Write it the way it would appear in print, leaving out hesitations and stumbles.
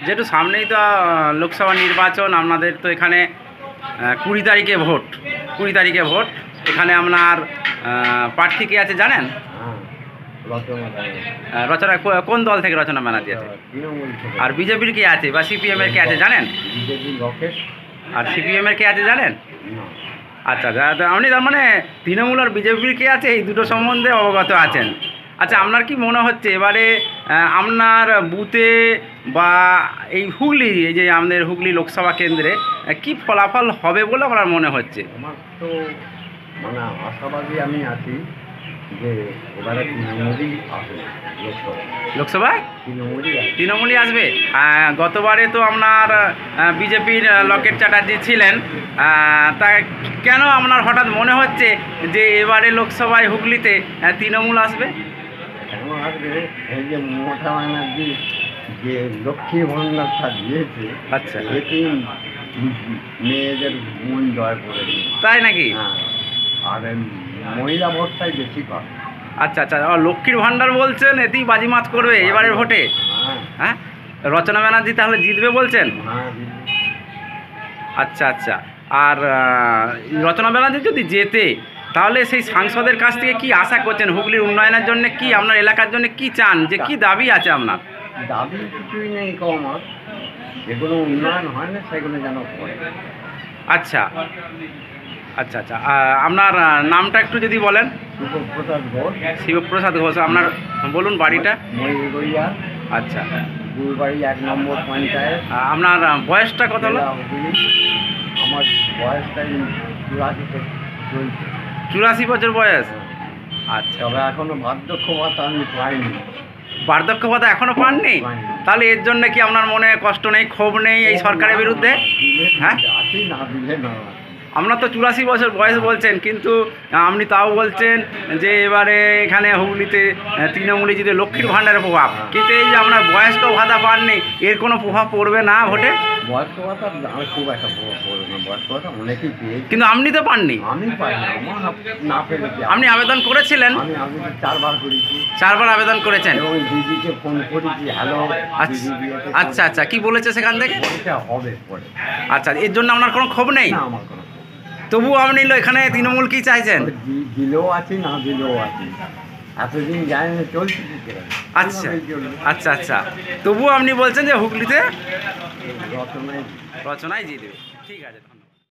যেহেতু সামনেই তো লোকসভা নির্বাচন, আপনাদের তো এখানে 20 তারিখে ভোট, 20 তারিখে ভোট। এখানে আপনার প্রার্থী কে আছে জানেন? রচনা কোন দল থেকে রচনা ব্যানার্জি আছে? আর বিজেপির কে আছে বা সিপিএমের কে আছে জানেন? আর সিপিএমের কে আছে জানেন? আচ্ছা আচ্ছা, আপনি তার মানে তৃণমূল আর বিজেপির কে আছে এই দুটো সম্বন্ধে অবগত আছেন। আচ্ছা, আপনার কি মনে হচ্ছে এবারে আপনার বুথে বা এই হুগলি, এই যে আমাদের হুগলি লোকসভা কেন্দ্রে কি ফলাফল হবে বলে আপনার মনে হচ্ছে? আমার তো মানে আশাবাদী আমি আছি যে এবারে তৃণমূলই আসবে লোকসভায়, তৃণমূলই আসবে। গতবারে তো আপনার বিজেপির লকেট চ্যাটার্জি ছিলেন, তা কেন আপনার হঠাৎ মনে হচ্ছে যে এবারে লোকসভায় হুগলিতে তৃণমূল আসবে? কেন আসবে? এই যে মমতা ব্যানার্জি যে লক্ষ্মী ভাণ্ডারটা দিয়েছে, আচ্ছা, এটি মেয়েদের মন জয় করে দিয়েছে। তাই নাকি? হ্যাঁ, আর মহিলা ভোটটাই বেশি পাবে। আচ্ছা আচ্ছা, লক্ষ্মীর ভাণ্ডার বলছেন এতেই বাজিমাত করবে এবারের ভোটে? হ্যাঁ, রচনা ব্যানার্জি তাহলে জিতবে বলছেন? আচ্ছা আচ্ছা, আর রচনা ব্যানার্জি যদি জেতে তাহলে সেই সাংসদের কাছ থেকে কি আশা করছেন? হুগলির উন্নয়নের জন্য কি, আপনার এলাকার জন্য কি চান, যে কি দাবি আছে আপনার? দাবি কিছুই নেই কম, যেগুলো উন্নয়ন হয় না সেগুলো যেন করে। আচ্ছা আচ্ছা আচ্ছা, আপনার নামটা একটু যদি বলেন। শিবপ্রসাদ ঘোষ। শিবপ্রসাদ ঘোষ, আপনার বলুন বাড়িটা। ময়ূরগড়িয়া। আচ্ছা, গুরুবাড়ি 1 নম্বর পঞ্চায়েত। আপনার বয়সটা কত হলো? আমার বয়সটাই 84 চলছে। 84 বছর বয়স? আচ্ছা, তবে এখনো বার্ধক্য ভাতা আমি পাইনি। বার্ধক্য ভাতা এখনো পাননি? তাহলে এর জন্য কি আপনার মনে কষ্ট নেই, ক্ষোভ নেই এই সরকারের বিরুদ্ধে? হ্যাঁ, আছি না দিলে না। আপনার তো 84 বছর বয়স বলছেন, কিন্তু আপনি তাও বলছেন যে এবারে এখানে হুগলিতে তৃণমূলে যদি লক্ষ্মীর ভাণ্ডারের প্রভাব, কিন্তু এই যে আপনার বয়স্ক ভাতা পাননি, এর কোনো প্রভাব পড়বে না ভোটে? বয়স্ক ভাতা খুব একটা প্রভাব পড়বে না, বয়স্ক ভাতা অনেকেই পেয়েছে, কিন্তু আপনি তো পাননি। আমি পাই না, আমার না পেরেছি। আপনি আবেদন করেছিলেন? আমি 4 বার করেছি। 4 বার আবেদন করেছেন? এবং দিদিকে ফোন করেছি, হ্যালো। আচ্ছা আচ্ছা, কি বলেছে সেখান থেকে? হবে পরে। আচ্ছা, এর জন্য আপনার কোনো ক্ষোভ নেই? না, আমার কোনো। তবু আপনি এখানে তৃণমূল কি চাইছেন? দিলেও আছি, না দিলেও আছি, এতদিন যায় না, চলছে। আচ্ছা আচ্ছা আচ্ছা, তবুও আপনি বলছেন যে হুগলিতে রচনায় রচনায় জিতবে। ঠিক আছে।